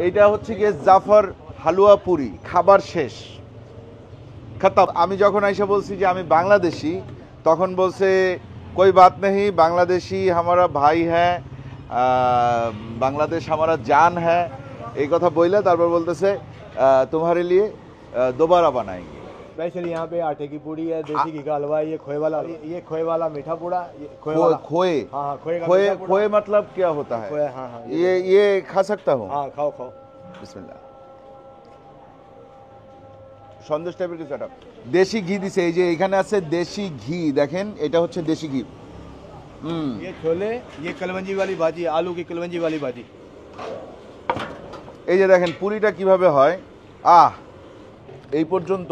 এইটা হচ্ছে গিয়ে জাফর হালুয়া পুরি, খাবার শেষ, খতম। আমি যখন আইসা বলছি যে আমি বাংলাদেশি, তখন বলছে कोई बात नहीं, बांग्लादेशी हमारा भाई है, बांग्लादेश हमारा जान है, এই কথা বইলে তারপর বলতেছে तुम्हारे लिए दोबारा बनाएंगे। स्पेशल यहाँ पे आटे की पूड़ी है, देसी घी का हलवा, ये खोए वाला मीठा पूड़ा, खोए वाला खोए। हाँ खोए का खोए मीठा पूड़ा। खोए मतलब क्या होता है? खोए, हाँ हाँ ये खा सकता हूँ? हाँ खाओ खाओ। বিসমিল্লাহ। সন্দেশ টাইপের কিছু একটা দেশি ঘি দিছে, এই যে এখানে আছে দেশি ঘি, দেখেন এটা হচ্ছে দেশি ঘি। ये छोले, ये कलवंजी वाली भाजी, आलू की कलवंजी वाली भाजी। এই যে দেখেন পুরিটা কিভাবে হয়। এই পর্যন্ত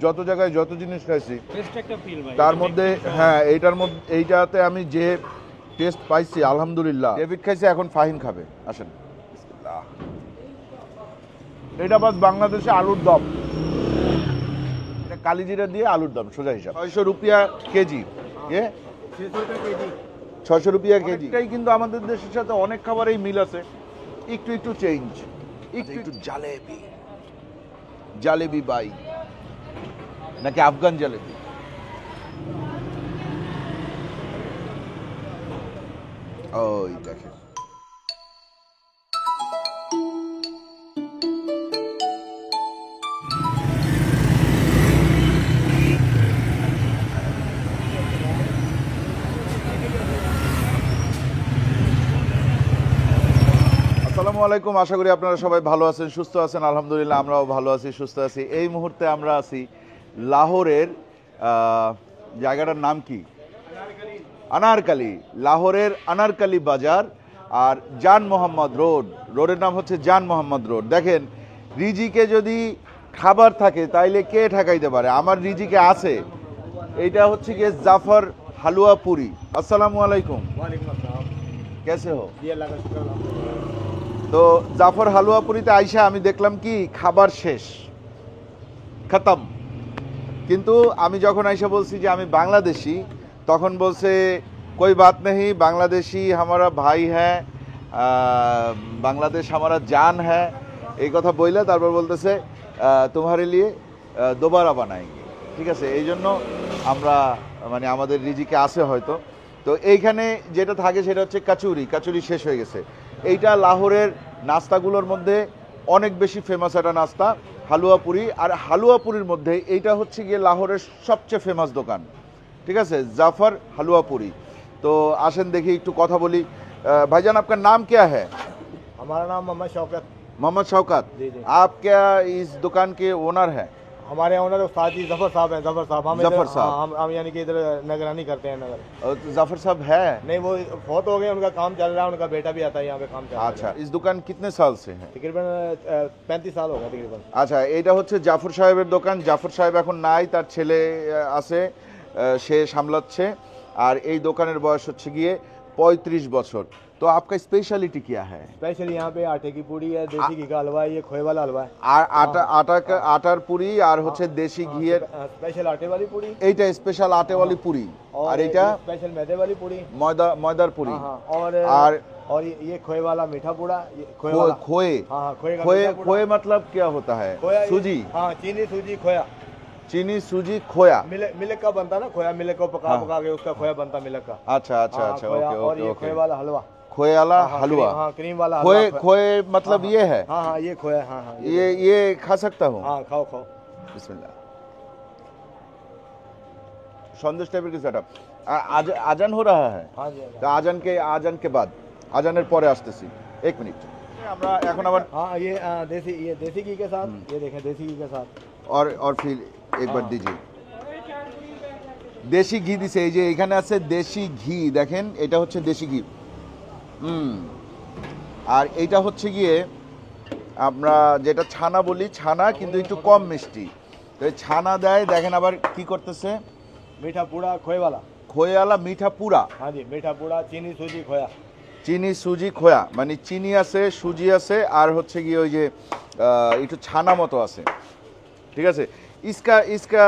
যত জায়গায় যত জিনিস খাইছি তার মধ্যে হ্যাঁ এইটাতে আমি যে টেস্ট পাইছি আলহামদুলিল্লাহ। ডেভিড খাইছে, এখন ফাহিম খাবে, আসেন। বিসমিল্লাহ। এটা বাস বাংলাদেশে আলুর দম, এটা কালিজিরা দিয়ে আলুর দম, সোজা হিসাব। 600 রুপিয়া কেজি, 600 রুপিয়া কেজি। এটাই কিন্তু আমাদের দেশের সাথে অনেক খাবারেই মিল আছে, একটু একটু চেঞ্জ, একটু জালেবি। জালেবি বাই নাকি আফগান জালেবি? ওই দেখেন আসসালামু আলাইকুম, আশা করি আপনারা সবাই ভালো আছেন, সুস্থ আছেন। আলহামদুলিল্লাহ আমরাও ভালো আছি, সুস্থ আছি। এই মুহূর্তে আমরা আছি লাহোরের, জায়গাটার নাম কি? আনারকালি। লাহোরের আনারকালি বাজার আর জান মোহাম্মদ রোড, রোডের নাম হচ্ছে জান মোহাম্মদ রোড। দেখেন, রিজিকে যদি খাবার থাকে তাইলে কে ঠেকাইতে পারে? আমার রিজিকে আছে। এইটা হচ্ছে গিয়ে জাফর হালুয়া পুরি। আসসালামু আলাইকুম, কেসে হো? তো জাফর হালুয়া পুরিতে আইসা আমি দেখলাম কি খাবার শেষ, খতম। কিন্তু আমি যখন আইসা বলছি যে আমি বাংলাদেশি, তখন বলছে कोई बात नहीं, बांग्लादेशी हमारा भाई है, बांग्लादेश हमारा जान है, এই কথা বইলে তারপর বলতেছে तुम्हारे लिए दोबारा बनाएंगे। ঠিক আছে, এই জন্য আমরা মানে আমাদের রিজিকে আসে হয়তো। তো এইখানে যেটা থাকে সেটা হচ্ছে কাচুরি। কাচুরি শেষ হয়ে গেছে। এইটা লাহোরের নাস্তাগুলোর মধ্যে অনেক বেশি ফেমাস একটা নাস্তা, হালুয়া পুরি। আর হালুয়া পুরির মধ্যে এইটা হচ্ছে গিয়ে লাহোরের সবচেয়ে ফেমাস দোকান। ঠিক আছে, জাফর হালুয়া পুরি। तो आशन देखिए एक কথা বলি। भाईजान आपका नाम क्या है? हमारा नाम मोहम्मद शौकत। मोहम्मद शौकत, आप क्या इस दुकान के ओनर हैं? हमारे ओनर उस्ताद जी जफर साहब हैं। जफर साहब, जफर साहब, हम यानी कि इधर निगरानी करते हैं नगर। तो जफर साहब है? नहीं, वो बहुत हो गए, उनका काम चल रहा है, उनका बेटा भी आता है यहाँ पे काम चल रहा है। अच्छा, इस दुकान कितने साल से है? तकरीबन 35 साल हो गए तकरीबन। আচ্ছা, এটা হচ্ছে জাফর সাহেবের দোকান। জাফর সাহেব এখন নাই, তার ছেলে আছে, সে সামলাচ্ছে। আর এই দোকানের বয়স হচ্ছে গিয়ে 35 বছর। तो आपका स्पेशलिटी क्या है? स्पेशल यहाँ पे आटे की पूड़ी है, देसी घी का हलवा है, ये खोए वाला हलवा है। আর আটার পুরি আর হচ্ছে দেশি ঘিয়ের स्पेशल आटे वाली पूड़ी, এইটা স্পেশাল আটেওয়ালি পুরি। আর এটা स्पेशल मैदे वाली पूड़ी, ময়দার পুরি। और ये खोए वाला मीठा पूड़ा, खोए वाला खोए। हाँ खोए का खोए मीठा पूड़ा। खोए मतलब क्या होता है? सूजी? हाँ, चीनी सूजी खोया, चीनी सूजी खोया, मिल्क का बनता ना खोया, मिल्क को पका के उसका खोया बनता मिल्क का। अच्छा अच्छा अच्छा, ओके और ये खोए वाला हलवा, खोए वाला हलवा। हाँ, क्रीम वाला खोए खोए मतलब ये है? हाँ हाँ, ये खोया। हाँ हाँ, ये खा सकता हूँ? हाँ खाओ खाओ। बिस्मिल्लाह। সন্দেশ টাইপের কিছু একটা আজান हो रहा है। हाँ जी, তো আজান के बाद, আজানের পরে আসতেছি, 1 মিনিট। আমরা এখন আবার हाँ, ये देसी घी के साथ, ये देखें देसी घी के साथ। और फिर एक बार दीजिए। দেশি ঘি দিছে, এই যে এখানে আছে দেশি ঘি, দেখেন এটা হচ্ছে দেশি ঘি। আর এইটা হচ্ছে গিয়ে আমরা যেটা ছানা বলি, ছানা কিন্তু একটু কম মিষ্টি। তো এই ছানা দেয়, দেখেন আবার কি করতেছে, मीठा पूड़ा खोए वाला, খোয়ালা মিঠা পুরা। हाँ जी, मीठा पूड़ा, चीनी सूजी खोया। চিনি সুজি খোয়া মানে চিনি আছে, সুজি আছে, আর হচ্ছে গিয়ে ওই যে একটু ছানা মতো আছে। ঠিক আছে, इसका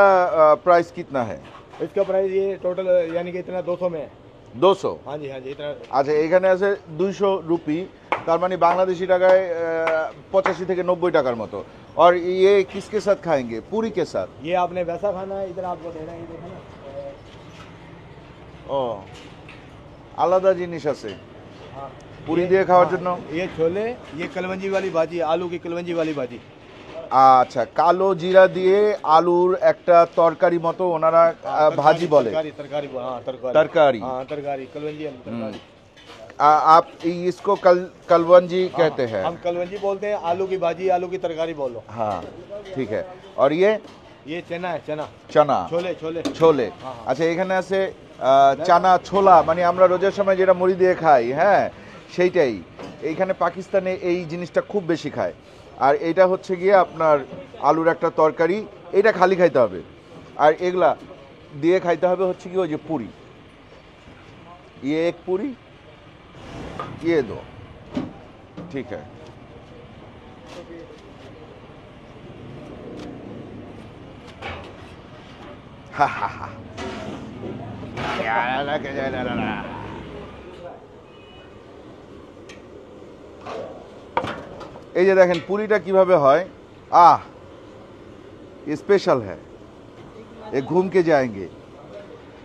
प्राइस कितना है? इसका प्राइस ये टोटल यानी कि इतना 200 में है। 200? हाँ जी इतना। আচ্ছা, এখানে আছে 200 রুপি। তার মানে বাংলাদেশি টাকায় 85 থেকে 90 টাকার মতো। और ये किसके साथ खाएंगे? पूरी के साथ? ये आपने वैसा खाना है, इधर आपको देना है, ये देखा ना। ও আলাদা জিনিস আছে हाँ, পুরি দিয়ে খাওয়ার জন্য। ये छोले, ये कलवंजी वाली भाजी, आलू की कलवंजी वाली भाजी। আচ্ছা, কালো জিরা দিয়ে আলুর একটা তরকারি মতো ওনারা ভাজি বলে। तरकारी तरकारी, हाँ तरकारी तरकारी। हाँ तरकारी, कलवंजी आलू तरकारी। आप इसको कलवंजी कहते हैं? हम कलवंजी बोलते हैं, आलू की भाजी, आलू की तरकारी बोलो। हाँ ठीक है। और ये चना है, चना চানা छोले छोले ছোলে। হ্যাঁ, হ্যাঁ। আচ্ছা, এখানে আছে চানা ছোলা, মানে আমরা রোজার সময় যেটা মুড়ি দিয়ে খাই, হ্যাঁ সেইটাই। এইখানে পাকিস্তানে এই জিনিসটা খুব বেশি খায়। আর এটা হচ্ছে গিয়ে আপনার আলুর একটা তরকারি, এটা খালি খাইতে হবে। আর এগুলা দিয়ে খাইতে হবে হচ্ছে কি ওই যে পুরি। ये एक पूरी, ये दो, ठीक है। हा हा हा। এই যে দেখেন পুরিটা কিভাবে হয়, স্পেশাল হ্যাঁ, এ ঘুম কে যাएंगे।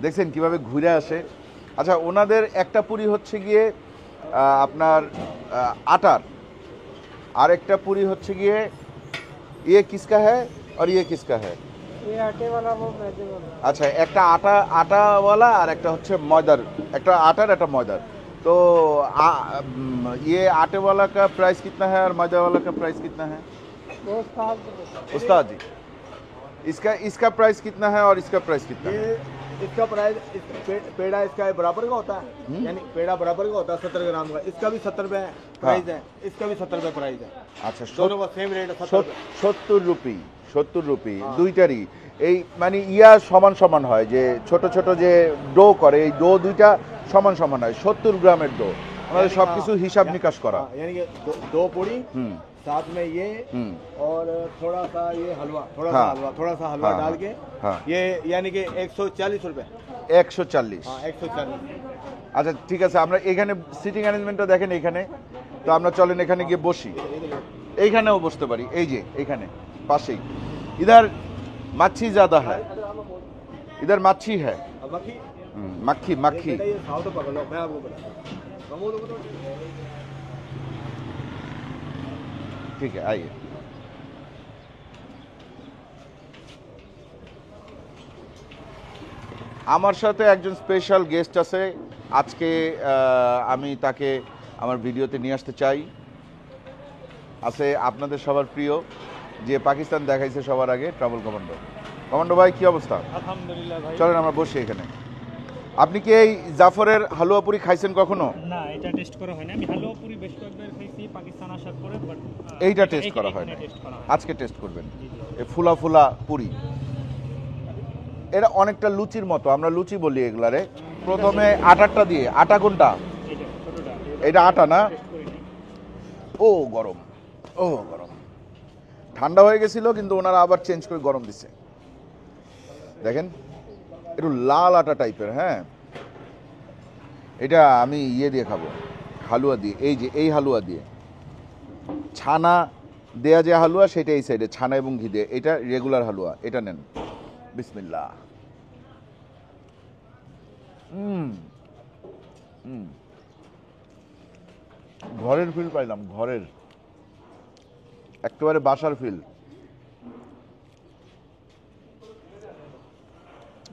দেখছেন কিভাবে ঘুরে আসে। আচ্ছা, ওনাদের একটা পুরি হচ্ছে গিয়ে আপনার আটার, আর একটা পুরি হচ্ছে গিয়ে ये किसका है और ये किसका है? ये आटे वाला, वो मैदे वाला। আচ্ছা, একটা আটাওয়ালা আর একটা হচ্ছে ময়দার, একটা আটার একটা ময়দার। तो ये आटे वाला का प्राइस कितना है और मैदा वाला का प्राइस कितना है? वो साग देते। उस्ताद जी, इसका प्राइस कितना है और इसका प्राइस कितना है? ये इसका प्राइस, पेड़ा इसका बराबर का होता है, यानी पेड़ा बराबर का होता है 70 ग्राम का। इसका भी 70 रुपए प्राइस है, इसका भी 70 रुपए प्राइस है। আচ্ছা, दोनों का सेम रेट है, 70 रुपए। 70 রুপি দুইটারই। এই মানে ইয়া সমান সমান হয়, যে ছোট ছোট যে ডো করে, এই ডো দুইটা সমান সমান হয়। 70 গ্রামের ডো, আমাদের সবকিছু হিসাব নিকাশ করা। यानी कि दो पूरी, হুম साथ में ये হুম और थोड़ा सा ये हलवा, थोड़ा हाँ। सा हलवा, थोड़ा सा हलवा हाँ, डाल के, हाँ। ये यानी कि 140 रुपए। 140। हाँ 140। আচ্ছা ঠিক আছে, আমরা এখানে সিটিং অ্যারেঞ্জমেন্টটা দেখেন এখানে। তো আমরা চলেন এখানে গিয়ে বসি, এইখানেও বসতে পারি, এই যে এইখানে পাশেই। इधर मच्छी ज्यादा है, इधर मच्छी है। अब बाकी मक्खी मक्खी। बेटा ये खाओ तो पकड़ लो, मैं आपको बता कमो तो बताओ। ठीक है, आइए। আমার সাথে একজন স্পেশাল গেস্ট আছে আজকে, আমি তাকে আমার ভিডিওতে নিয়ে আসতে চাই। আছে আপনাদের সবার প্রিয়, যে পাকিস্তান দেখাইছে সবার আগে, ট্রাভেল কমান্ডো। কমান্ডো ভাই, কি অবস্থা? আলহামদুলিল্লাহ ভাই। চলেন আমরা বসি এখানে। আপনি কি এই জাফরের হালুয়া পুরি খাইছেন কখনো? না, এটা টেস্ট করা হয়নি। আমি হালুয়া পুরি বেশ কয়েকবার খাইছি পাকিস্তান আসার পরে, বাট এইটা টেস্ট করা হয় না, টেস্ট করা হয়। আজকে টেস্ট করবেন। এই ফুলা ফুলা পুরি, এটা অনেকটা লুচির মতো, আমরা লুচি বলি এগুলারে। প্রথমে আটারটা দিয়ে, আটা কোনটা? এটা ছোটটা, এটা আটা না? টেস্ট করি নাই। ও গরম, ও গরম। ঠান্ডা হয়ে গেছিল কিন্তু ওনারা আবার চেঞ্জ করে গরম দিছে। দেখেন একটু লাল আটা টাইপের। হ্যাঁ, এটা আমি ইয়ে দিয়ে খাবো, হালুয়া দিয়ে। এই যে এই হালুয়া দিয়ে, ছানা দেয়া যে হালুয়া সেটা এই সাইডে, ছানা এবং ঘি দিয়ে। এটা রেগুলার হালুয়া, এটা নেন। বিসমিল্লাহ। ঘরের ফিল পাইলাম, ঘরের একেবারে বাসার ফিল।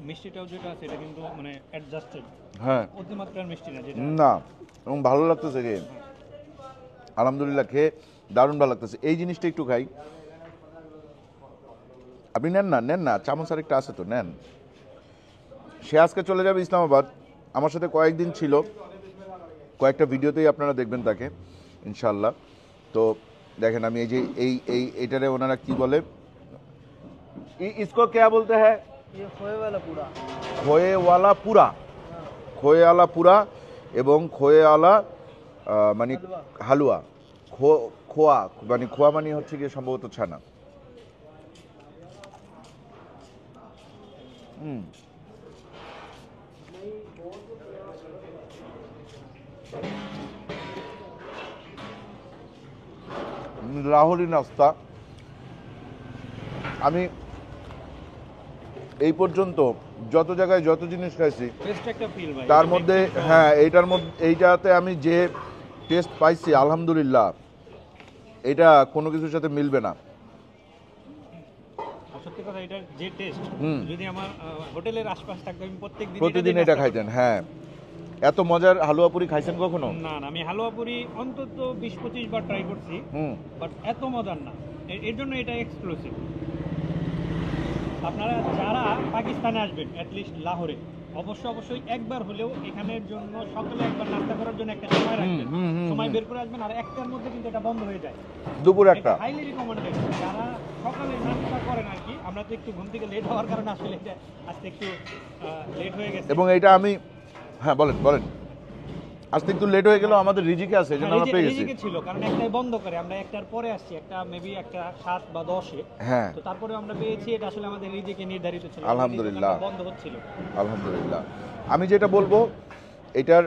মিষ্টিটাও যেটা আছে এটা কিন্তু মানে অ্যাডজাস্টেড, হ্যাঁ অতিমাত্রার মিষ্টি না যেটা। না, এবং ভালো লাগতেছে রে, আলহামদুলিল্লাহ, খেয়ে দারুণ ভালো লাগতেছে। এই জিনিসটা একটু খাই, আপনি নেন না, নেন না, চামচ আর একটা আছে তো, নেন। সে আজকে চলে যাবে ইসলামাবাদ, আমার সাথে কয়েকদিন ছিল, কয়েকটা ভিডিওতেই আপনারা দেখবেন তাকে ইনশাল্লাহ। তো দেখেন আমি এই যে এইটারে ওনারা কি বলে, इसको क्या बोलते हैं? ये खोए वाला पूरा। খোয়েওয়ালা পুরা, খোয়েওয়ালা পুরা এবং খোয়েওয়ালা মানে হালুয়া। খোয়া মানে খোয়া মানে হচ্ছে গিয়ে সম্ভবত ছানা। লাহোরি নাস্তা। আমি এই পর্যন্ত যত জায়গায় যত জিনিস খাইছি বেস্ট একটা ফিল ভাই। তার মধ্যে হ্যাঁ এইটাতে আমি যে টেস্ট পাইছি আলহামদুলিল্লাহ এটা কোনো কিছুর সাথে মিলবে না। আর সত্যি কথা এটার যে টেস্ট, হুম। যদি আমার হোটেলের আশপাশ থাকতো আমি প্রতিদিন এটা খাইতেন। হ্যাঁ, এত মজার হালুয়া পুরি খাইছেন কখনো? না না, আমি হালুয়া পুরি অন্তত 20-25 বার ট্রাই করছি, হুম। বাট এত মজার না। এর জন্য এটা এক্সক্লুসিভ। আপনারা যারা পাকিস্তানে আসবেন অ্যাটলিস্ট লাহোরে, অবশ্যই একবার হলেও এখানের জন্য সকালে একবার নাস্তা করার জন্য একটা সময় রাখবেন। সময় বের করে আসবেন, আর একটার মধ্যে কিন্তু এটা বন্ধ হয়ে যায়। দুপুর একটা। হাইলি রিকমেন্ডেড যারা সকালে নাস্তা করেন আর কি। আমরা তো একটু ঘুম থেকে লেট হওয়ার কারণে আসলে এটা আজকে একটু লেট হয়ে গেছে। এবং এটা আমি হ্যাঁ বলেন আজকে একটু লেট হয়ে গেল, আমাদের রিজিকে আছে এজন্য আমরা পেয়ে গেছি। রিজিকে ছিল কারণ একটাই বন্ধ করে, আমরা একটার পরে আসছি, একটা মেবি একটা 7 বা 10-এ। হ্যাঁ, তো তারপরে আমরা পেয়েছি, এটা আসলে আমাদের রিজিকে নির্ধারিত ছিল। আলহামদুলিল্লাহ। বন্ধ হচ্ছিল। আলহামদুলিল্লাহ। আমি যেটা বলবো এটার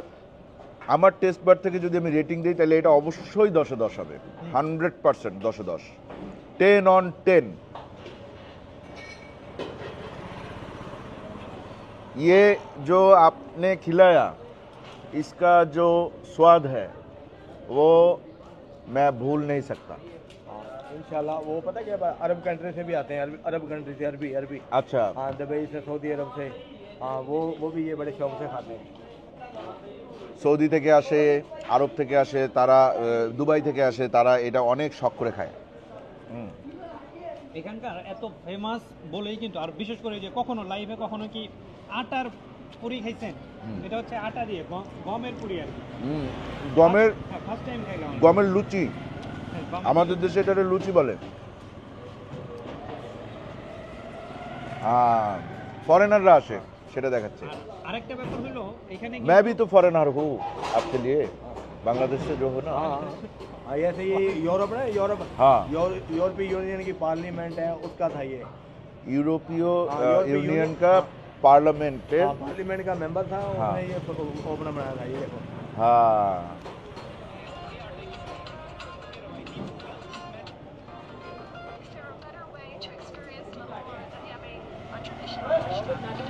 আমার টেস্ট বার থেকে যদি আমি রেটিং দিই তাহলে এটা অবশ্যই 10-এ 10 হবে। 100% 10-এ 10, 10 on 10। ये जो आपने खिलाया इसका जो स्वाद है वो मैं भूल नहीं सकता। इंशाल्लाह। वो पता क्या बात, अरब कंट्री से भी आते हैं, अरब कंट्री से, अरबी। अच्छा, हाँ, दुबई से, सऊदी अरब से। हाँ, वो भी ये बड़े शौक से खाते हैं। সৌদি থেকে আসে, আরব থেকে আসে, তারা দুবাই থেকে আসে, তারা এটা অনেক শখ করে খায়। হুম। এখানকার এত ফেমাস বলেই কিন্তু, আর বিশেষ করে যে কখনো লাইভে কখনো কি আটার পুরি খাইছেন? এটা হচ্ছে আটা দিয়ে গমের পুরি আর কি। গমের ফার্স্ট টাইম খাইলাম। গমের লুচি, হ্যাঁ, গমের আমাদের দেশে এটাকে লুচি বলে। হ্যাঁ, ফরেনাররা আসে সেটা দেখাচ্ছে। আর আরেকটা ব্যাপার হলো এখানে मैं भी तो फॉरेनर हूँ आपके लिए, बांग्लादेश से जो हो ना। हाँ हाँ, ऐसे ये यूरोप है, यूरोप। हाँ। यूरोपीय यूनियन की पार्लियामेंट है, उसका था ये। यूरोपीय यूरोपीय यूनियन यूनियन, का हाँ। पार्लियामेंट है। हाँ, पार्लियामेंट का मेंबर था, हाँ। उसने ये ओपन बनाया था, ये देखो। हाँ,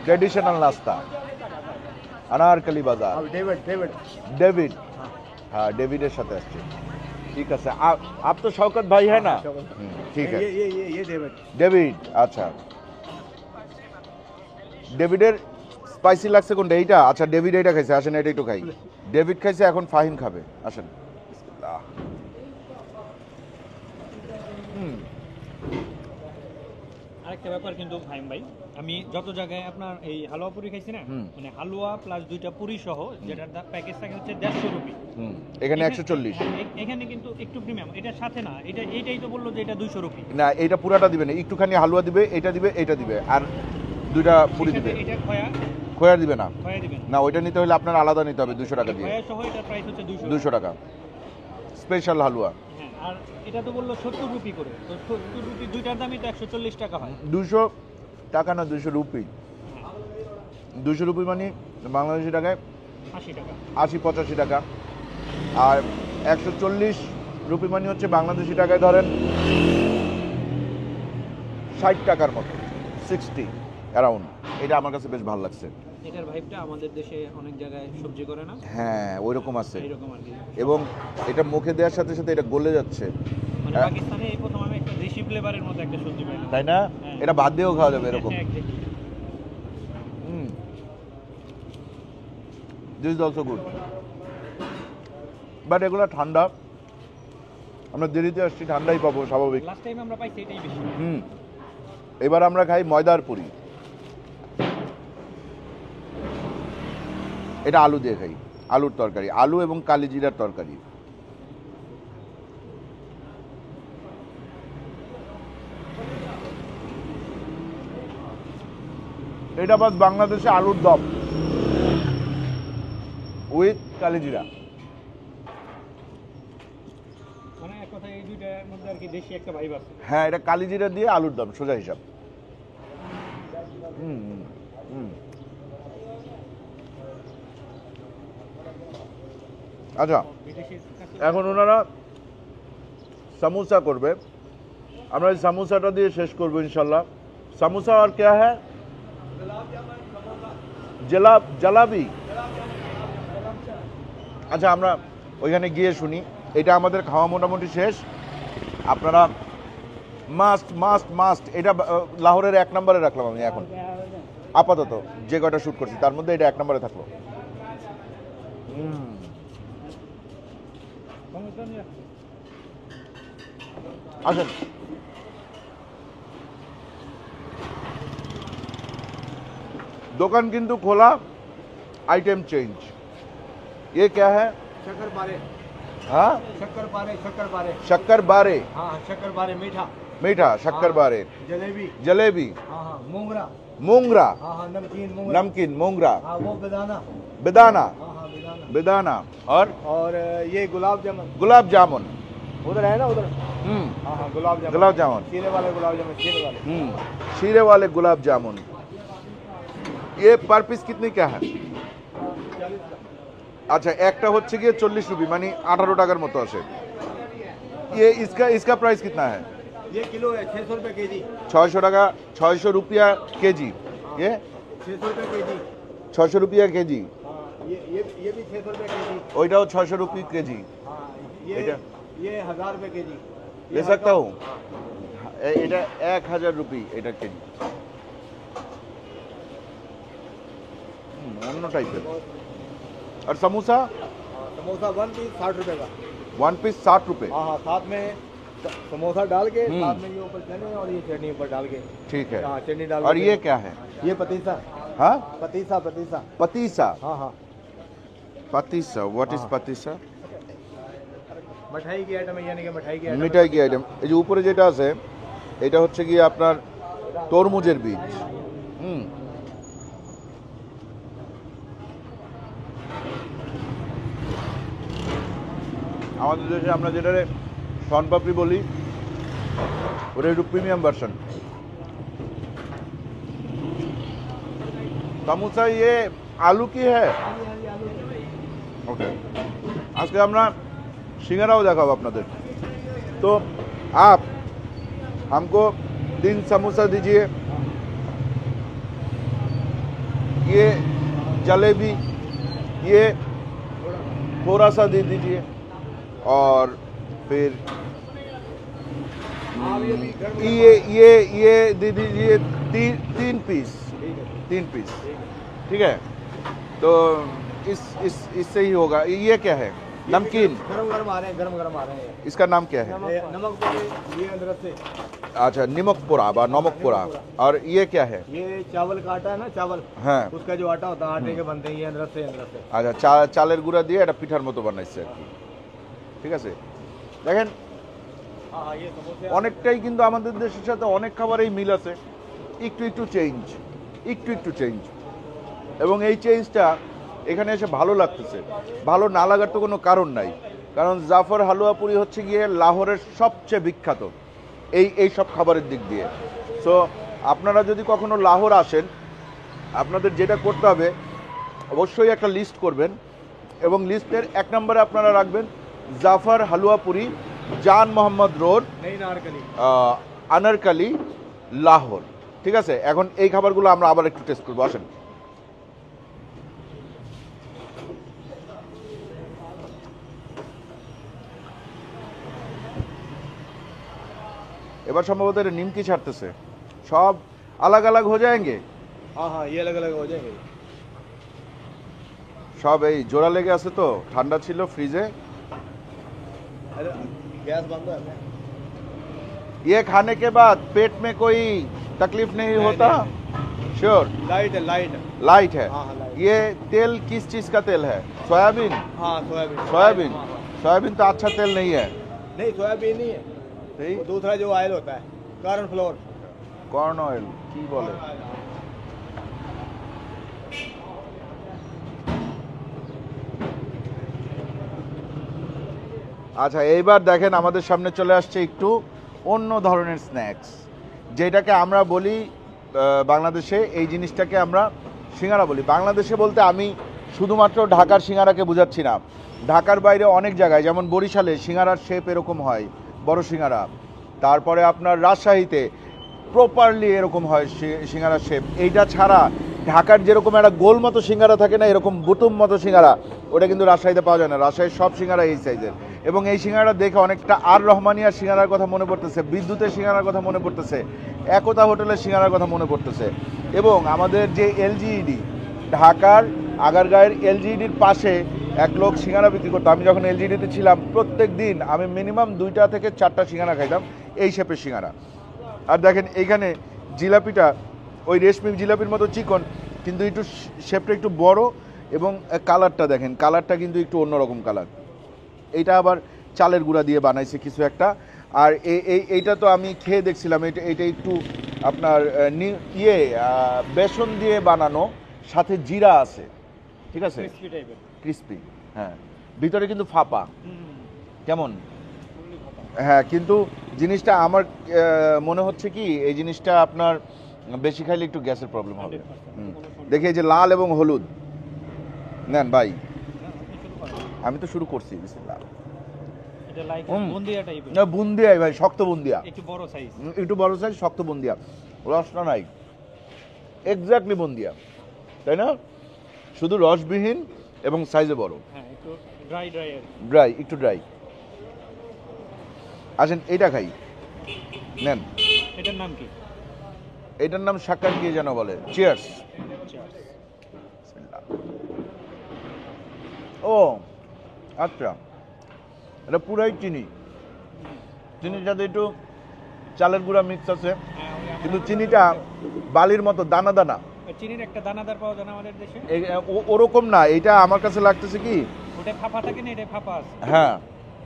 ट्रेडिशनल नाश्ता अनारकली बाजार। अब डेविड। डेविड, हाँ डेविडेर साथे আসছে। ঠিক আছে, आप तो शौकत भाई है ना? ठीक है, ये डेविड। ডেভিড। আচ্ছা, ডেভিডের স্পাইসি লাগছে কোনটা? এইটা? আচ্ছা, ডেভিড এইটা খাইছে, আসেন এটা একটু খাই। ডেভিড খাইছে, এখন ফাহিম খাবে, আসেন। বিসমিল্লাহ। আরেকটা ব্যাপার কিন্তু ফাহিম ভাই, আমি যত জায়গায় আপনার এই হালুয়া পুরি খাইছি না, মানে হালুয়া প্লাস 2টা পুরি সহ, যেটার প্যাকেজ থাকে হচ্ছে 150 রুপি। এখানে 140। এখানে কিন্তু একটু প্রিমিয়াম, এটার সাথে না, এইটাই তো বললো যে এটা 200 রুপি। না, এটা পুরাটা দিবে না, একটুখানি হালুয়া দিবে, এটা দিবে, এটা দিবে, আর 2টা পুরি দিবে। এটা খয়া খোয়া দিবে না? দিবেন না, ওইটা নিতে হলে আপনার আলাদা নিতে হবে 200 টাকা দিয়ে। খয়া সহ এটার প্রাইস হচ্ছে 200 টাকা স্পেশাল হালুয়া। হ্যাঁ, আর এটা তো বললো 70 রুপি করে, তো 70 রুপি দুইটার দামই তো 140 টাকা হয়। 200 টাকা না, 200 রুপি। 200 রুপি মানে বাংলাদেশি টাকায় 80 টাকা। 80-85 টাকা। আর 140 রুপি মানে হচ্ছে বাংলাদেশি টাকায় ধরেন 60 টাকার মতো, 60 অ্যারাউন্ড। এটা আমার কাছে বেশ ভালো লাগছে। এটার ভাইবটা আমাদের দেশে অনেক জায়গায় সবজি করে না, হ্যাঁ, ওইরকম আছে। এইরকম আর কি। এবং এটা মুখে দেওয়ার সাথে সাথে এটা গলে যাচ্ছে, মানে পাকিস্তানে এই প্রথম আমি একটা দেশি ফ্লেভারের মতো একটা সবজি পাইলাম। তাই না? হ্যাঁ। এটা ভাত দিয়েও খাওয়া যাবে এরকম। This is also good, but এগুলো ঠান্ডা, আমরা দেরিতে আসছি, ঠান্ডাই পাবো স্বাভাবিক। লাস্ট টাইম আমরা পাইছি এটাই বেশি। এবার আমরা খাই ময়দার পুরি। এটা আলু দিয়ে খাই, আলুর তরকারি, আলু এবং কালি জিরার তরকারি। এটা বাস বাংলাদেশে আলুর দম উইথ কালি জিরা। মানে এক কথা এই দুইটার মধ্যে আর কি দেশি একটা ভাইব আছে। হ্যাঁ, এটা কালি জিরা দিয়ে আলুর দম, সোজা হিসাব। আচ্ছা, বিদেশি এখন ওনারা সামোসা করবে। আমরা এই সামোসাটা দিয়ে শেষ করবো ইনশাল্লাহ। সামোসা আর क्या है? জলাবি। আচ্ছা আমরা ওইখানে গিয়ে শুনি। এটা আমাদের খাওয়া মোটামুটি শেষ। আপনারা মাস্ট মাস্ট মাস্ট এটা লাহোরের 1 নম্বরে রাখলাম আমি এখন আপাতত যে কয়টা শ্যুট করছি তার মধ্যে এটা 1 নম্বরে থাকলো। আসেন দোকান কিন্তু খোলা, आइटम चेंज। ये क्या है? शक्कर पारे। हाँ शक्कर पारे, शक्कर पारे। शक्कर बारे। हाँ शक्कर पारे मीठा। मीठा शक्कर बारे। जलेबी। जलेबी। हाँ हाँ मोंगरा। मोंगरा। हाँ हाँ नमकीन मोंगरा। नमकीन मोंगरा। हाँ वो बेदाना। बेदाना। हाँ हाँ बेदाना। बेदाना और ये गुलाब जामुन। गुलाब जामुन। उधर है ना उधर। हम्म हाँ हाँ गुलाब जामुन। गुलाब जामुन। शीरे वाले गुलाब जामुन, शीरे वाले। शीरे वाले गुलाब जामुन। ये पर पीस कितने क्या है? আচ্ছা একটা হচ্ছে গিয়ে 40 রুপি মানে 18 টাকার মতো আসে। ये इसका प्राइस कितना है? ये किलो है 600 रुपए केजी। 600 টাকা 600 रुपया केजी। ये 600 रुपए केजी। 600 रुपया केजी। हाँ ये भी 600 रुपए केजी। ওইটাও 600 রুপি কেজি। हाँ এটা? ये 1000 रुपए केजी। ले सकता हूँ? এটা 1000 রুপি এটা কেজি। অন্য টাইপের। और समोसा? समोसा 1 पीस 60 रुपए का। 1 पीस 60 रुपए। हाँ हाँ साथ में समोसा डाल के हम्म। साथ में ये ऊपर चने और ये चटनी ऊपर डाल के। ठीक है। हाँ चटनी डाल और के। ये क्या है? ये पतीसा। हाँ पतीसा पतीसा। पतीसा। हाँ हाँ पतीसा व्हाट इज हाँ। पतीसा? मिठाई की आइटम है, यानी कि मिठाई की आइटम। মিঠাই কি আইটেম। এই যে উপরে যেটা আছে এটা হচ্ছে কি আপনার তরমুজের বীজ। হুম আমাদের দেশে আমরা যেটারে শনপাপড়ি বলি ওটা একটু প্রিমিয়াম ভার্সন। समोसा ये आलू की है। ओके আজকে আমরা সিঙ্গারাও দেখাবো আপনাদের। तो आप हमको 3 समोसा दीजिए, ये जलेबी ये थोड़ा सा दे दीजिए और फिर ये दे दीजिए 3 पीस। 3 पीस ठीक है। तो इससे ही होगा। ये क्या है? नमकीन गरम गरम आ रहे हैं, गरम गरम आ रहे हैं। इसका नाम क्या है? नमक पोड़े, ये अंदर से। अच्छा निमक पोड़ा बा नमक पोड़ा। और ये क्या है? ये चावल का आटा है ना, चावल হ্যাঁ उसका जो आटा होता है आटे के बनते हैं, ये अंदर से আচ্ছা চালের গুঁড়া দিয়ে এটা পিঠার মতো বানাইছে আর কি। ঠিক আছে দেখেন हाँ हाँ ये समोसे। অনেকটাই কিন্তু আমাদের দেশের সাথে অনেক খাবারেই মিল আছে। একটু একটু চেঞ্জ এবং এই চেঞ্জটা এখানে এসে ভালো লাগতেছে। ভালো না লাগার তো কোনো কারণ নাই, কারণ জাফর হালুয়াপুরি হচ্ছে গিয়ে লাহোরের সবচেয়ে বিখ্যাত এই সব খাবারের দিক দিয়ে। সো আপনারা যদি কখনো লাহোর আসেন আপনাদের যেটা করতে হবে অবশ্যই একটা লিস্ট করবেন এবং লিস্টের 1 নম্বরে আপনারা রাখবেন জাফর হালুয়াপুরি, জান মোহাম্মদ রোড, नहीं नारकली। আনারকালি, লাহোর। ঠিক আছে এখন এই খাবারগুলো আমরা আবার একটু টেস্ট করবো। আসেন এবার সম্ভবত এটা নিমকি ছাড়তেছে। সব আলাগ আলাগ হয়ে যায়গে। हाँ हाँ ये अलग अलग हो जाएंगे। সব এই জোড়া লেগে আছে তো, ঠান্ডা ছিল ফ্রিজে। अरे गैस बंद है। ये खाने के बाद पेट में कोई तकलीफ नहीं होता? श्योर लाइट है लाइट। लाइट है। हाँ, हाँ, लाइट। ये तेल किस चीज का तेल है? सोयाबीन। हाँ सोयाबीन। सोयाबीन हाँ, हाँ। सोयाबीन तो अच्छा तेल नहीं है। नहीं सोयाबीन नहीं है, नहीं वो दूसरा जो ऑयल होता है कॉर्न फ्लोर। কর্ন অয়েল কি বলে? আচ্ছা এইবার দেখেন আমাদের সামনে চলে আসছে একটু অন্য ধরনের স্ন্যাক্স, যেটাকে আমরা বলি বাংলাদেশে এই জিনিসটাকে আমরা সিঙ্গারা বলি। বাংলাদেশে বলতে আমি শুধুমাত্র ঢাকার সিঙ্গারাকে বোঝাচ্ছি না, ঢাকার বাইরে অনেক জায়গায় যেমন বরিশালে সিঙ্গারার শেপ এরকম হয়, বড় সিঙ্গারা। তারপরে আপনার রাজশাহীতে প্রপারলি এরকম হয় সিঙ্গারা শেপ। এইটা ছাড়া ঢাকার যেরকম একটা গোল মতো সিঙ্গারা থাকে না, এরকম বুতুম মতো সিঙ্গারা, ওটা কিন্তু রাজশাহীতে পাওয়া যায় না। রাজশাহীর সব সিঙ্গারা এই সাইজের। এবং এই সিঙ্গারা দেখে অনেকটা আর রহমানিয়ার সিঙ্গারার কথা মনে পড়তেছে, বিদ্যুতের সিঙ্গারার কথা মনে পড়তেছে, একতা হোটেলের সিঙ্গারার কথা মনে পড়তেছে। এবং আমাদের যে এলজিইডি, ঢাকার আগারগাঁয়ের এলজিইডির পাশে এক লোক সিঙ্গারা বিক্রি করতো। আমি যখন এলজিইডিতে ছিলাম প্রত্যেক দিন আমি মিনিমাম 2টা থেকে 4টা সিঙ্গারা খাইতাম, এই শেপের সিঙ্গারা। আর দেখেন এইখানে জিলাপিটা ওই রেশমি জিলাপির মতো চিকন, কিন্তু একটু শেপটা একটু বড়, এবং কালারটা দেখেন, কালারটা কিন্তু একটু অন্যরকম কালার। এইটা আবার চালের গুঁড়া দিয়ে বানাইছে কিছু একটা। আর এইটা তো আমি খেয়ে দেখছিলাম, এইটা একটু আপনার বেসন দিয়ে বানানো, সাথে জিরা আছে, ঠিক আছে, ক্রিসপি টাইপের। ক্রিস্পি, হ্যাঁ, ভিতরে কিন্তু ফাঁপা কেমন। হ্যাঁ, কিন্তু জিনিসটা আমার মনে হচ্ছে কি এই জিনিসটা আপনার বেশি খাইলে একটু গ্যাসের প্রবলেম হবে। দেখি এই যে লাল এবং হলুদ নেন ভাই, আমি তো শুরু করছি। বিসমিল্লাহ। এটা লাইক বুন্দিয়া টাইপের। না, বুন্দিয়াই ভাই, শক্ত বুন্দিয়া, একটু বড় সাইজ, একটু বড় সাইজ, শক্ত বুন্দিয়া, রসটা নাই, এক্স্যাক্টলি বুন্দিয়া, তাই না? শুধু রসবিহীন এবং সাইজে বড়। হ্যাঁ, একটু ড্রাই ড্রাই আর ড্রাই, একটু ড্রাই। আসেন এইটা খাই, নেন। এটার নাম কি? এটার নাম শাক্কার কি যেন বলে। চিয়ার্স। ও আচ্ছা, এটা পুরাই চিনি, চিনির সাথে একটু চালের গুঁড়া মিক্স আছে, কিন্তু চিনিটা বালির মতো দানা দানা। চিনির একটা দানাদার পাওয়া যায় না আমাদের দেশে, ওরকম না, এটা আমার কাছে লাগতেছে কি, ওটা ফাঁপা থাকে না, এটা ফাঁপা আছে। হ্যাঁ,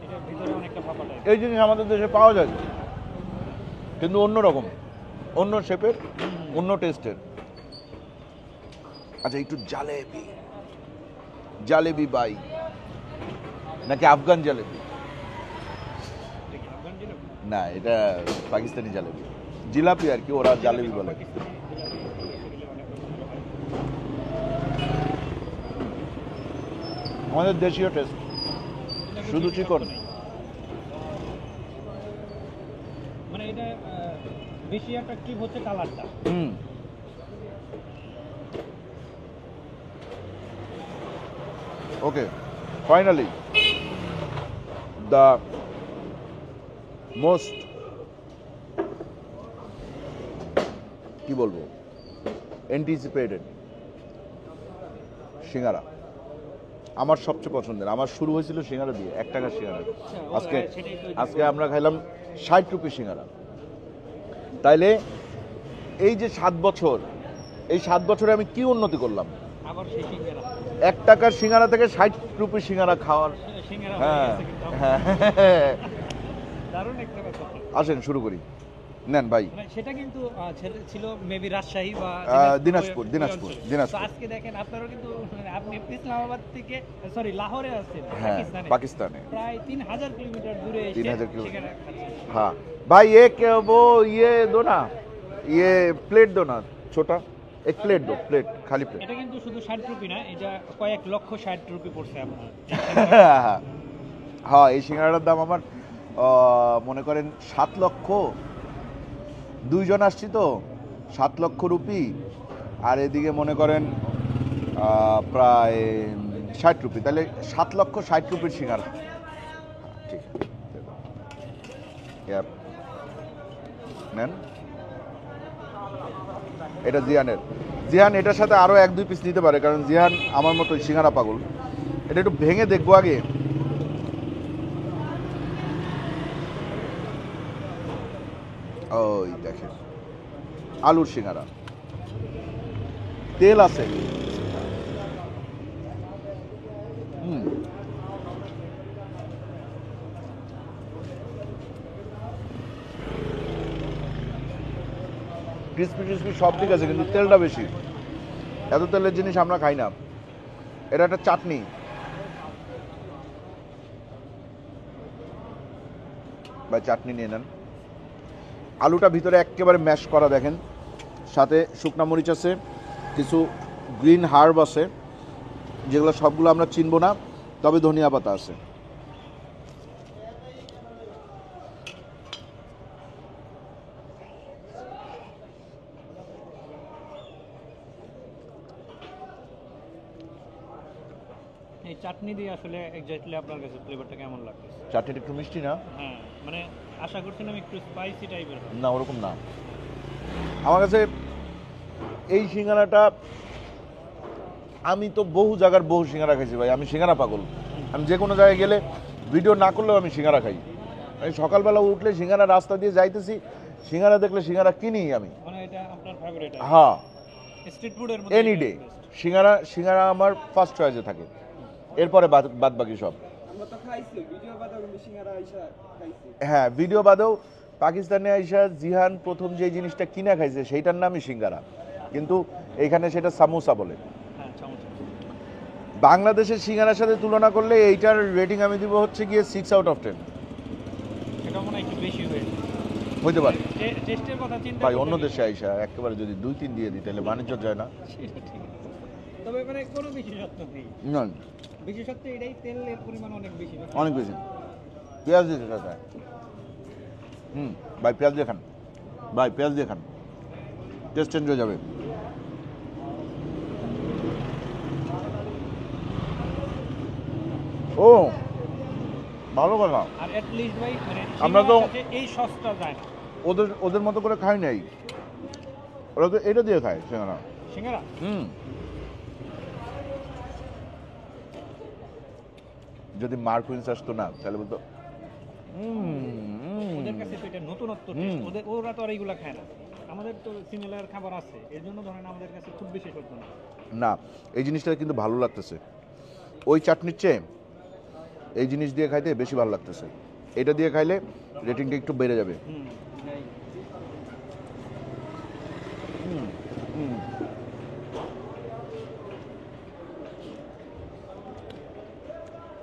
এটার ভিতরে অনেকটা ফাঁপা টাইপ। এই জিনিস আমাদের দেশে পাওয়া যায়, কিন্তু অন্য রকম, অন্য শেপের, অন্য টেস্টের। আচ্ছা, একটু জালেবি, জালেবি বাই নাকি আফগান জালেবি? না, এটা পাকিস্তানি জালেবি, জিলাপি আর কি, ওরা জালেবি বলে। আমাদের দেশীয় টেস্ট, শুধু চিকন। মানে এটা বেশি অ্যাট্রাকটিভ হচ্ছে কালারটা। ওকে, ফাইনালি দ্য মোস্ট, কি বলবো, অ্যান্টিসিপেটেড সিঙ্গারা, আমার সবচেয়ে পছন্দের। আমার শুরু হয়েছিল সিঙ্গারা দিয়ে, 1 টাকার সিঙ্গারা। আজকে আমরা খাইলাম 60 রুপি সিঙ্গারা। তাইলে এই যে 7 বছর, এই 7 বছরে আমি কি উন্নতি করলাম? আবার সেই সিঙ্গারা, 1 টাকার সিঙ্গারা থেকে 60 রুপি সিঙ্গারা খাওয়ার। সিঙ্গারা হ্যাঁ, হ্যাঁ, দারুণ একটা ব্যাপার। আসেন শুরু করি, নেন ভাই। সেটা কিন্তু ছিল মেবি রাজশাহী বা দিনাজপুর। আজকে দেখেন আপনারা কিন্তু, আপনি ইসলামাবাদ থেকে, সরি, লাহোরে আছেন, হ্যাঁ, পাকিস্তানে প্রায় 3000 কিলোমিটার দূরে এসে 3000 কিলোমিটার। সিঙ্গারা খাচ্ছেন। हाँ भाई, एक वो ये दो ना, ये प्लेट दो ना, छोटा एक प्लेट दो, प्लेट, खाली प्लेट। এটা কিন্তু শুধু 60 রুপি না, এটা কয়েক লক্ষ 60 রুপি পড়ছে আপনার। হ্যাঁ, এই সিঙ্গারাটার দাম আমার মনে করেন 7 লক্ষ। 2 জন আসছি তো, 7 লক্ষ রুপি, আর এদিকে মনে করেন প্রায় 60 রুপি, তাহলে 7 লক্ষ 60 রুপির সিঙ্গারা। ঠিক আছে, নেন। এটা জিহানের, জিহান এটার সাথে আরো 1-2 পিস নিতে পারে, কারণ জিহান আমার মতো সিঙ্গারা পাগল। এটা একটু ভেঙে দেখবো আগে। ওই দেখেন, আলুর সিঙ্গারা, তেল আছে। ক্রিসপি ক্রিসপি সব ঠিক আছে, কিন্তু তেলটা বেশি। এত তেলের জিনিস আমরা খাই না। এটা একটা চাটনি, বা চাটনি নিয়ে নেন। আলুটা ভিতরে একেবারে ম্যাশ করা, দেখেন, সাথে শুকনা মরিচ আছে, কিছু গ্রিন হার্ব আছে, যেগুলো সবগুলো আমরা চিনবো না, তবে ধনিয়া পাতা আছে। এই চাটনি দিয়ে আসলে এক্স্যাক্টলি আপনার কাছে ফ্লেভারটা কেমন লাগতেছে? চাটনিটা একটু মিষ্টি না? হ্যাঁ, মানে আশা করছিলাম একটু স্পাইসি টাইপের। না, ওরকম না। আমার কাছে এই সিঙ্গারাটা, আমি তো বহু জায়গার বহু সিঙ্গারা খাইছি ভাই, আমি সিঙ্গারা পাগল। আমি যে কোনো জায়গায় গেলে ভিডিও না করলেও আমি সিঙ্গারা খাই। আমি সকালবেলা উঠলে সিঙ্গারা রাস্তা দিয়ে যাইতেছি, সিঙ্গারা দেখলে সিঙ্গারা কিনি আমি। মানে এটা আপনার ফেভারিট? হ্যাঁ, স্ট্রিট ফুডের মধ্যে এনি ডে সিঙ্গারা আমার ফার্স্ট চয়েসে থাকে, এরপরে বাদ বাকি সব। হ্যাঁ, ভিডিও বাদেও পাকিস্তানে আইসা জিহান প্রথম যে জিনিসটা কিনা খাইছে সেইটার নামই সিঙ্গারা, কিন্তু এইখানে সেটা সামোসা বলে। হ্যাঁ, চামচ। বাংলাদেশের সিঙ্গারার সাথে তুলনা করলে এইটার রেটিং আমি দিব হচ্ছে গিয়ে 6/10। এটা মনে হয় একটু বেশি হয়েছে। হইতে পারে টেস্টের কথা চিন্তা ভাই, করলে অন্য দেশে আইসা একেবারে যদি 2-3 দিয়ে দিই তাহলে বাণিজ্য যায় না। সেটা ঠিক আছে। তবে মানে কোনো বিশেষত্ব নেই। না, বিশেষত্ব এটাই, তেলের পরিমাণ অনেক বেশি। অনেক বেশি। পেঁয়াজ দিয়ে খায়। ভাই পেঁয়াজ দিয়ে খান, ভাই পেঁয়াজ দিয়ে খান, টেস্ট চেঞ্জ হয়ে যাবে। ও ভালো কথা। আর এট লিস্ট ভাই মানে আমরা তো এই সস্তা যায় না। ওদের মতো করে খাই নাই, ওরা তো এটা দিয়ে খায় সিঙ্গারা। সিঙ্গারা যদি মার্কুইন্স আসতো না তাহলে বলতো ওদের কাছে তো এটা নতুনত্ব টেস্ট, ওরা তো আর এইগুলা খায় না। আমাদের তো সিমিলার খাবার আছে, এর জন্য ধরেন আমাদের কাছে খুব বেশি সত্য না। না, এই জিনিসটা কিন্তু ভালো লাগতেছে। ওই চাটনির চেয়ে এই জিনিস দিয়ে খাইতে বেশি ভালো লাগতেছে। এটা দিয়ে খাইলে রেটিংটা একটু বেড়ে যাবে।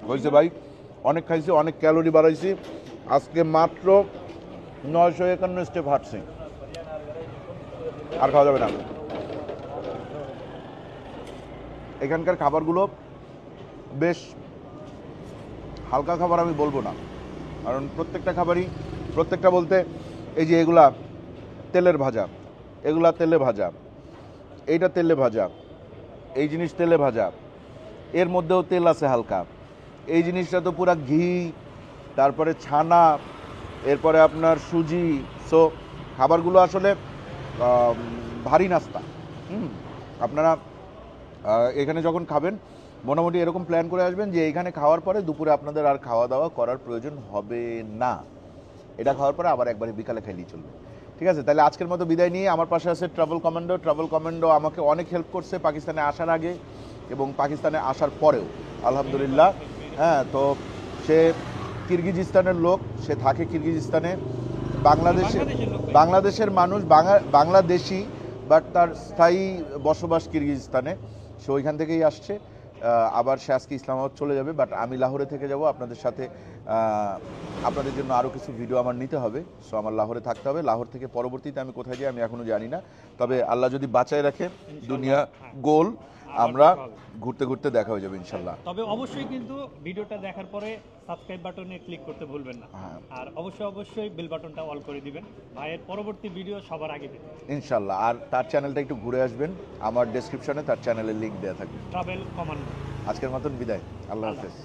হয়েছে ভাই, অনেক খাইছি, অনেক ক্যালোরি বাড়াইছি। আজকে মাত্র 951 স্টেপ হাঁটছি, আর খাওয়া যাবে না। এখানকার খাবারগুলো বেশ হালকা খাবার আমি বলবো না, কারণ প্রত্যেকটা খাবারই, প্রত্যেকটা বলতে এই যে এগুলা তেলের ভাজা, এগুলা তেলে ভাজা, এইটা তেলে ভাজা, এই জিনিস তেলে ভাজা, এর মধ্যেও তেল আছে হালকা, এই জিনিসটা তো পুরা ঘি, তারপরে ছানা, এরপরে আপনার সুজি। সো খাবারগুলো আসলে ভারী নাস্তা। আপনারা এখানে যখন খাবেন মোটামুটি এরকম প্ল্যান করে আসবেন যে এইখানে খাওয়ার পরে দুপুরে আপনাদের আর খাওয়া দাওয়া করার প্রয়োজন হবে না। এটা খাওয়ার পরে আবার একবারে বিকালে খাইলেই চলবে। ঠিক আছে, তাহলে আজকের মতো বিদায় নিয়ে আমার পাশে আছে ট্রাভেল কমান্ডো আমাকে অনেক হেল্প করছে পাকিস্তানে আসার আগে এবং পাকিস্তানে আসার পরেও, আলহামদুলিল্লাহ। হ্যাঁ, তো সে কিরগিজস্তানের লোক, সে থাকে কিরগিজস্তানে, বাংলাদেশের মানুষ, বাংলাদেশি, বাট তার স্থায়ী বসবাস কিরগিজস্তানে। সে ওইখান থেকেই আসছে। আবার সে আজকে ইসলামাবাদ চলে যাবে, বাট আমি লাহোরে থেকে যাব আপনাদের সাথে। আপনাদের জন্য আরও কিছু ভিডিও আমার নিতে হবে, সো আমার লাহোরে থাকতে হবে। লাহোর থেকে পরবর্তীতে আমি কোথায় যাই আমি এখনও জানি না, তবে আল্লাহ যদি বাঁচায় রাখে, দুনিয়া গোল, আমরা ঘুরতে ঘুরতে দেখা হয়ে যাবে ইনশাল্লাহ। তবে অবশ্যই কিন্তু ভিডিওটা দেখার পরে সাবস্ক্রাইব বাটনে ক্লিক করতে ভুলবেন না, আর অবশ্যই বেল বাটনটা অল করে দিবেন ভাইয়ের পরবর্তী ভিডিও সবার আগে পেতে ইনশাল্লাহ। আর তার চ্যানেলটা একটু ঘুরে আসবেন, আমার ডেসক্রিপশনে তার চ্যানেলের লিঙ্ক দেওয়া থাকবে। Travel commando. আজকের মতন বিদায়, আল্লাহ হাফেজ।